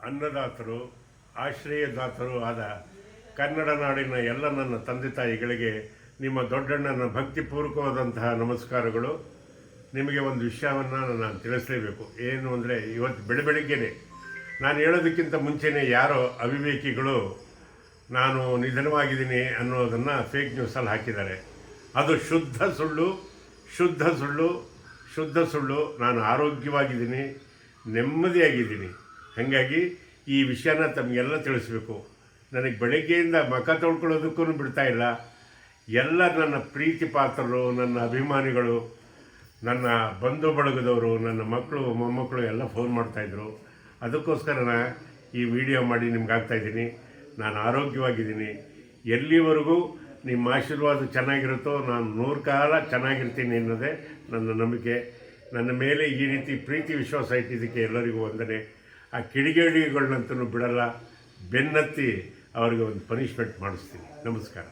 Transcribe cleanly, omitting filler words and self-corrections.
ಅನ್ನದಾತರು, ಆಶ್ರಯದಾತರು ಆದ ಕನ್ನಡ ನಾಡಿನ ಎಲ್ಲ ನನ್ನ ತಂದೆ ತಾಯಿಗಳಿಗೆ ನಿಮ್ಮ ದೊಡ್ಡಣ್ಣನ ಭಕ್ತಿಪೂರ್ವಕವಾದಂತಹ ನಮಸ್ಕಾರಗಳು. ನಿಮಗೆ ಒಂದು ವಿಷಯವನ್ನು ನಾನು ತಿಳಿಸಲೇಬೇಕು. ಏನು ಅಂದರೆ, ಇವತ್ತು ಬೆಳಗ್ಗೆನೆ ನಾನು ಹೇಳೋದಕ್ಕಿಂತ ಮುಂಚೆನೇ ಯಾರೋ ಅವಿವೇಕಿಗಳು ನಾನು ನಿಧನವಾಗಿದ್ದೀನಿ ಅನ್ನೋದನ್ನು ಫೇಕ್ ನ್ಯೂಸಲ್ಲಿ ಹಾಕಿದ್ದಾರೆ. ಅದು ಶುದ್ಧ ಸುಳ್ಳು, ಶುದ್ಧ ಸುಳ್ಳು, ಶುದ್ಧ ಸುಳ್ಳು. ನಾನು ಆರೋಗ್ಯವಾಗಿದ್ದೀನಿ, ನೆಮ್ಮದಿಯಾಗಿದ್ದೀನಿ. ಹಾಗಾಗಿ ಈ ವಿಷಯನ ತಮಗೆಲ್ಲ ತಿಳಿಸ್ಬೇಕು. ನನಗೆ ಬೆಳಗ್ಗೆಯಿಂದ ಮುಖ ತೊಳ್ಕೊಳ್ಳೋದಕ್ಕೂ ಬಿಡ್ತಾಯಿಲ್ಲ. ಎಲ್ಲ ನನ್ನ ಪ್ರೀತಿ ಪಾತ್ರರು, ನನ್ನ ಅಭಿಮಾನಿಗಳು, ನನ್ನ ಬಂಧು ಬಳಗದವರು, ನನ್ನ ಮಕ್ಕಳು ಮೊಮ್ಮಕ್ಕಳು ಎಲ್ಲ ಫೋನ್ ಮಾಡ್ತಾಯಿದ್ರು. ಅದಕ್ಕೋಸ್ಕರ ಈ ವಿಡಿಯೋ ಮಾಡಿ ನಿಮ್ಗೆ ಆಗ್ತಾಯಿದ್ದೀನಿ. ನಾನು ಆರೋಗ್ಯವಾಗಿದ್ದೀನಿ. ಎಲ್ಲಿವರೆಗೂ ನಿಮ್ಮ ಆಶೀರ್ವಾದ ಚೆನ್ನಾಗಿರುತ್ತೋ ನಾನು 100 ಕಾಲ ಚೆನ್ನಾಗಿರ್ತೀನಿ ಅನ್ನೋದೇ ನನ್ನ ನಂಬಿಕೆ. ನನ್ನ ಮೇಲೆ ಈ ರೀತಿ ಪ್ರೀತಿ ವಿಶ್ವಾಸ ಇಟ್ಟಿದ್ದಕ್ಕೆ ಎಲ್ಲರಿಗೂ ವಂದನೆ. ಆ ಕಿಡಿಗೇಡಿಗಳನ್ನಂತೂ ಬಿಡಲ್ಲ, ಬೆನ್ನತ್ತಿ ಅವರಿಗೆ ಒಂದು ಪನಿಷ್ಮೆಂಟ್ ಮಾಡಿಸ್ತೀನಿ. ನಮಸ್ಕಾರ.